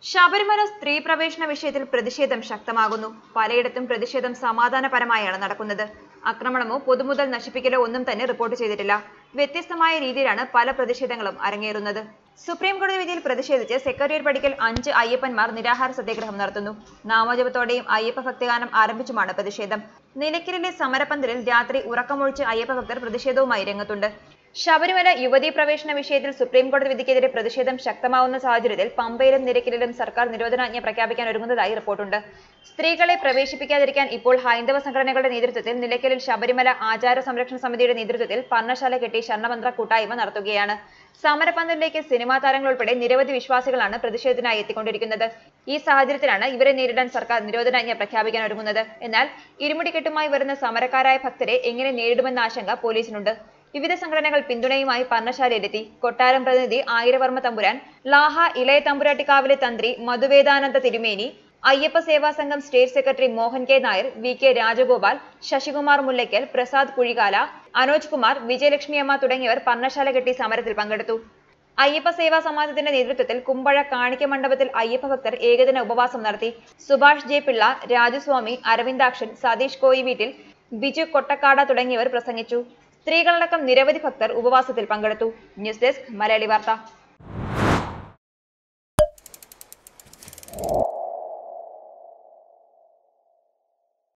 ശബരിമല സ്ത്രീ പ്രവേശന വിഷയത്തിൽ പ്രതിഷേധം ശക്തമാകുന്നു. പലയിടത്തും പ്രതിഷേധം സമാധാനപരമായാണ് നടക്കുന്നത്. ആക്രമണമോ പൊതുമുതൽ നശിപ്പിക്കലോ ഒന്നും തന്നെ റിപ്പോർട്ട് ചെയ്തിട്ടില്ല. വ്യത്യസ്തമായ രീതിയിലാണ് പല പ്രതിഷേധങ്ങളും അരങ്ങേറുന്നത്. സുപ്രീം കോടതി വിധിയിൽ പ്രതിഷേധിച്ച് സെക്രട്ടേറിയറ്റ് പടിക്കൽ 5 അയ്യപ്പന്മാർ നിരാഹാര സത്യാഗ്രഹം നടത്തുന്നു. നാമജപത്തോടെയും അയ്യപ്പ ഭക്തിഗാനം ആരംഭിച്ചുമാണ് പ്രതിഷേധം. നിലയ്ക്കലിലെ സമരപന്തലിൽ രാത്രി ഉറക്കമൊഴിച്ച് അയ്യപ്പ ഭക്തർ പ്രതിഷേധവുമായി രംഗത്തുണ്ട്. ശബരിമല യുവതീ പ്രവേശന വിഷയത്തിൽ സുപ്രീം കോടതി വിധിക്കെതിരെ പ്രതിഷേധം ശക്തമാവുന്ന സാഹചര്യത്തിൽ പമ്പയിലും നിലയ്ക്കലിലും സർക്കാർ നിരോധനാജ്ഞ പ്രഖ്യാപിക്കാൻ ഒരുങ്ങുന്നതായി റിപ്പോർട്ടുണ്ട്. സ്ത്രീകളെ പ്രവേശിപ്പിക്കാതിരിക്കാൻ ഇപ്പോൾ ഹൈന്ദവ സംഘടനകളുടെ നേതൃത്വത്തിൽ നിലയ്ക്കലിൽ ശബരിമല ആചാര സംരക്ഷണ സമിതിയുടെ നേതൃത്വത്തിൽ പർണശാല കെട്ടി ശരണമന്ത്ര കൂട്ടായ്മ നടത്തുകയാണ്. സമരപന്തലിലേക്ക് സിനിമാ താരങ്ങൾ ഉൾപ്പെടെ നിരവധി വിശ്വാസികളാണ് പ്രതിഷേധത്തിനായി എത്തിക്കൊണ്ടിരിക്കുന്നത്. ഈ സാഹചര്യത്തിലാണ് ഇവരെ നേരിടാൻ സർക്കാർ നിരോധനാജ്ഞ പ്രഖ്യാപിക്കാൻ ഒരുങ്ങുന്നത്. എന്നാൽ ഇരുമുടിക്കെട്ടുമായി വരുന്ന സമരക്കാരായ ഭക്തരെ എങ്ങനെ നേരിടുമെന്ന ആശങ്ക പോലീസിനുണ്ട്. വിവിധ സംഘടനകൾ പിന്തുണയുമായി പർണശാലയിലെത്തി. കൊട്ടാരം പ്രതിനിധി ആയിരവർമ്മ തമ്പുരാൻ, ലാഹ ഇളയ തമ്പുരാട്ടിക്കാവിലെ തന്ത്രി മധുവേദാനന്ദ തിരുമേനി, Ayyappa Seva Sangham state secretary Mohan K Nair, VK Rajagopal, Sasikumar Mullackal, Prasad Kuzhikala, Anoj Kumar, Vijayalakshmiamma തുടങ്ങിയവർ പർണശാല കെട്ടി സമരത്തിൽ പങ്കെടുത്തു. അയ്യപ്പ സേവാ സമാജത്തിന്റെ നേതൃത്വത്തിൽ കുമ്പഴ കാണിക്ക മണ്ഡപത്തിൽ അയ്യപ്പ ഭക്തർ ഏകദിന ഉപവാസം നടത്തി. സുഭാഷ് ജെ പിള്ള, രാജസ്വാമി, അരവിന്ദാക്ഷൻ, സതീഷ് കോയി വീട്ടിൽ, ബിജു കൊട്ടക്കാട തുടങ്ങിയവർ പ്രസംഗിച്ചു. സ്ത്രീകളടക്കം നിരവധി ഭക്തർ ഉപവാസത്തിൽ പങ്കെടുത്തു. ന്യൂസ് ഡെസ്ക് മലയാളി വാർത്ത.